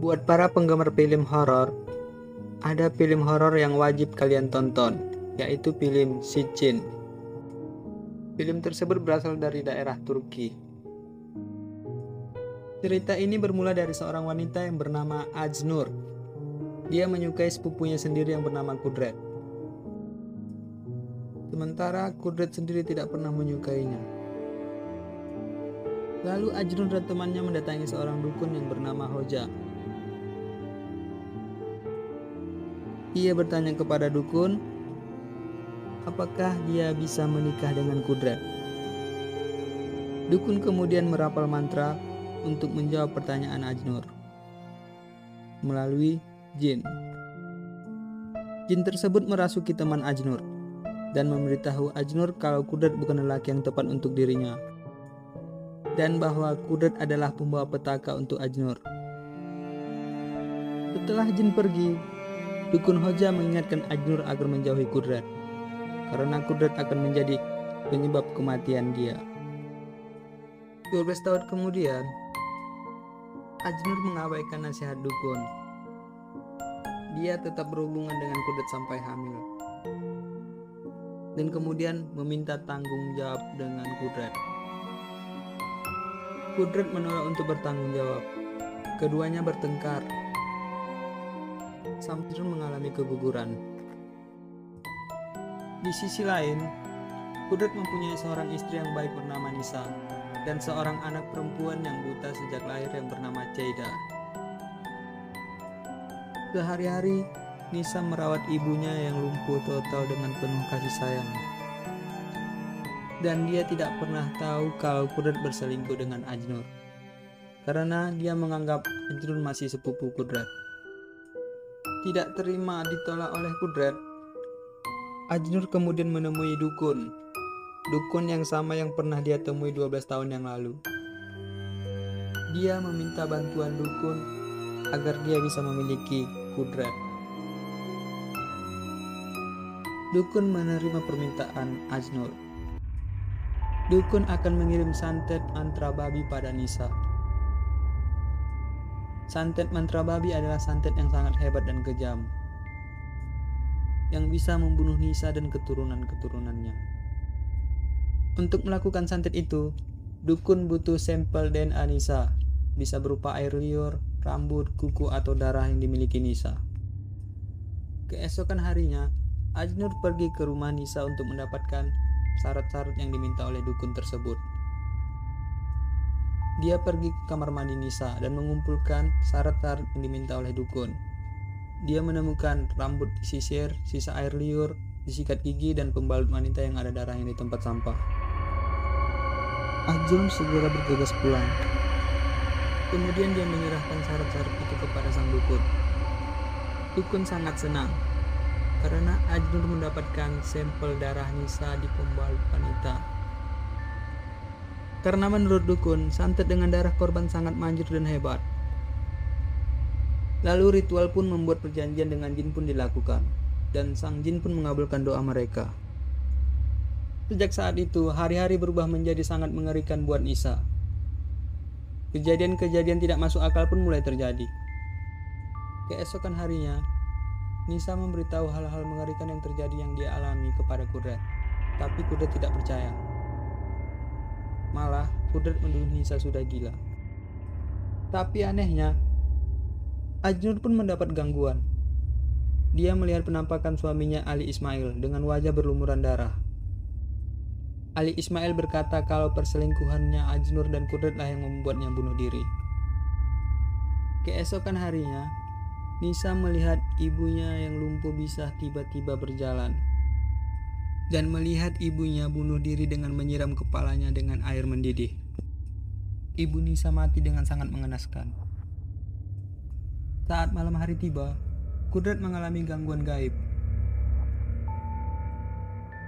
Buat para penggemar film horor, ada film horor yang wajib kalian tonton, yaitu film Sitchin. Film tersebut berasal dari daerah Turki. Cerita ini bermula dari seorang wanita yang bernama Ajnur. Dia menyukai sepupunya sendiri yang bernama Kudret. Sementara Kudret sendiri tidak pernah menyukainya. Lalu Ajnur dan temannya mendatangi seorang dukun yang bernama Hoja. Ia bertanya kepada dukun, apakah dia bisa menikah dengan Kudret. Dukun kemudian merapal mantra untuk menjawab pertanyaan Ajnur melalui jin. Jin tersebut merasuki teman Ajnur dan memberitahu Ajnur kalau Kudret bukan lelaki yang tepat untuk dirinya, dan bahwa Kudret adalah pembawa petaka untuk Ajnur. Setelah jin pergi, dukun Hoja mengingatkan Ajnur agar menjauhi Kudret, karena Kudret akan menjadi penyebab kematian dia. 12 tahun kemudian, Ajnur mengabaikan nasihat dukun. Dia tetap berhubungan dengan Kudret sampai hamil, dan kemudian meminta tanggung jawab dengan Kudret. Kudret menolak untuk bertanggung jawab. Keduanya bertengkar. Sambil mengalami keguguran. Di sisi lain, Kudret mempunyai seorang istri yang baik bernama Nisa dan seorang anak perempuan yang buta sejak lahir yang bernama Ceida. Sehari-hari, Nisa merawat ibunya yang lumpuh total dengan penuh kasih sayang. Dan dia tidak pernah tahu kalau Kudret berselingkuh dengan Ajnur, karena dia menganggap Ajnur masih sepupu Kudret. Tidak terima ditolak oleh Kudret, Ajnur kemudian menemui dukun yang sama yang pernah dia temui 12 tahun yang lalu. Dia meminta bantuan dukun agar dia bisa memiliki Kudret. Dukun menerima permintaan Ajnur. Dukun akan mengirim santet mantra babi pada Nisa. Santet mantra babi adalah santet yang sangat hebat dan kejam, yang bisa membunuh Nisa dan keturunan-keturunannya. Untuk melakukan santet itu, dukun butuh sampel DNA Nisa, bisa berupa air liur, rambut, kuku, atau darah yang dimiliki Nisa. Keesokan harinya, Ajnur pergi ke rumah Nisa untuk mendapatkan syarat-syarat yang diminta oleh dukun tersebut. Dia pergi ke kamar mandi Nisa dan mengumpulkan syarat-syarat yang diminta oleh dukun. Dia menemukan rambut disisir, sisa air liur, disikat gigi, dan pembalut wanita yang ada darahnya di tempat sampah. Ajnur segera bergegas pulang. Kemudian dia menyerahkan syarat-syarat itu kepada sang dukun. Dukun sangat senang karena Ajnur mendapatkan sampel darah Nisa di pembalut wanita. Karena menurut dukun, santet dengan darah korban sangat manjur dan hebat. Lalu ritual pun membuat perjanjian dengan jin pun dilakukan, dan sang jin pun mengabulkan doa mereka. Sejak saat itu, hari-hari berubah menjadi sangat mengerikan buat Nisa. Kejadian-kejadian tidak masuk akal pun mulai terjadi. Keesokan harinya, Nisa memberitahu hal-hal mengerikan yang terjadi yang dia alami kepada Kudret, tapi Kudret tidak percaya. Malah, Kudret menuduh Nisa sudah gila. Tapi anehnya, Ajnur pun mendapat gangguan. Dia melihat penampakan suaminya Ali Ismail dengan wajah berlumuran darah. Ali Ismail berkata kalau perselingkuhannya Ajnur dan Kudret lah yang membuatnya bunuh diri. Keesokan harinya, Nisa melihat ibunya yang lumpuh bisa tiba-tiba berjalan, dan melihat ibunya bunuh diri dengan menyiram kepalanya dengan air mendidih. Ibu Nisa mati dengan sangat mengenaskan. Saat malam hari tiba, Kudret mengalami gangguan gaib.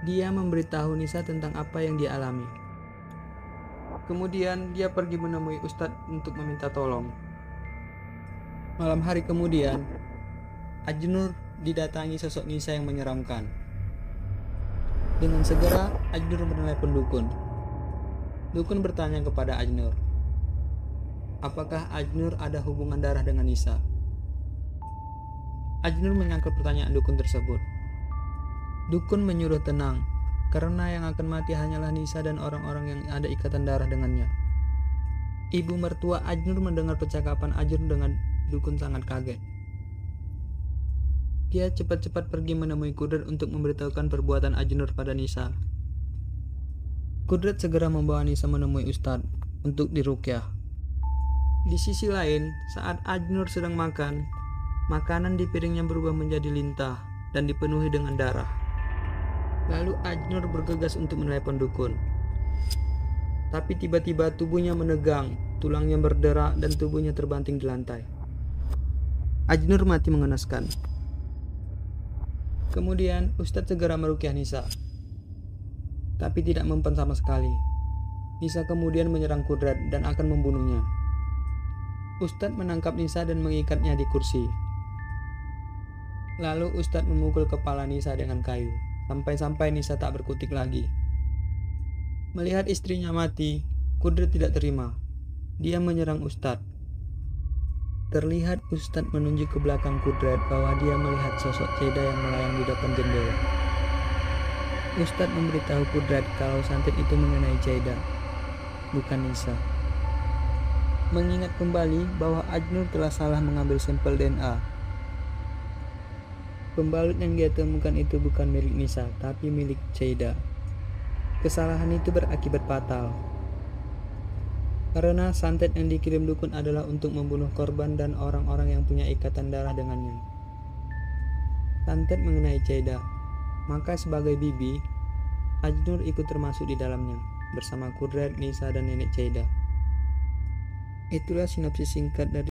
Dia memberitahu Nisa tentang apa yang dia alami. Kemudian dia pergi menemui Ustadz untuk meminta tolong. Malam hari kemudian, Ajnur didatangi sosok Nisa yang menyeramkan. Dengan segera, Ajnur menelepon dukun. Dukun bertanya kepada Ajnur, apakah Ajnur ada hubungan darah dengan Nisa? Ajnur menyangkal pertanyaan dukun tersebut. Dukun menyuruh tenang, karena yang akan mati hanyalah Nisa dan orang-orang yang ada ikatan darah dengannya. Ibu mertua Ajnur mendengar percakapan Ajnur dengan dukun sangat kaget. Dia cepat-cepat pergi menemui Kudrat untuk memberitahukan perbuatan Ajnur pada Nisa. Kudrat segera membawa Nisa menemui Ustadz untuk diruqyah. Di sisi lain, saat Ajnur sedang makan, makanan di piringnya berubah menjadi lintah dan dipenuhi dengan darah. Lalu Ajnur bergegas untuk menelepon dukun. Tapi tiba-tiba tubuhnya menegang, tulangnya berderak dan tubuhnya terbanting di lantai. Ajnur mati mengenaskan. Kemudian Ustadz segera meruqyah Nisa, tapi tidak mempan sama sekali. Nisa kemudian menyerang Kudrat dan akan membunuhnya. Ustadz menangkap Nisa dan mengikatnya di kursi. Lalu Ustadz memukul kepala Nisa dengan kayu, sampai-sampai Nisa tak berkutik lagi. Melihat istrinya mati, Kudrat tidak terima. Dia menyerang Ustadz. Terlihat Ustadz menunjuk ke belakang Kudrat bahwa dia melihat sosok Ceda yang melayang di depan jendela. Ustadz memberitahu Kudrat kalau santet itu mengenai Ceda, bukan Nisa. Mengingat kembali bahwa Ajnur telah salah mengambil sampel DNA. Pembalut yang dia temukan itu bukan milik Nisa, tapi milik Ceda. Kesalahan itu berakibat fatal. Karena santet yang dikirim dukun adalah untuk membunuh korban dan orang-orang yang punya ikatan darah dengannya. Santet mengenai Ceda, maka sebagai bibi, Ajnur ikut termasuk di dalamnya, bersama Kudrat, Nisa, dan nenek Ceda. Itulah sinopsis singkat dari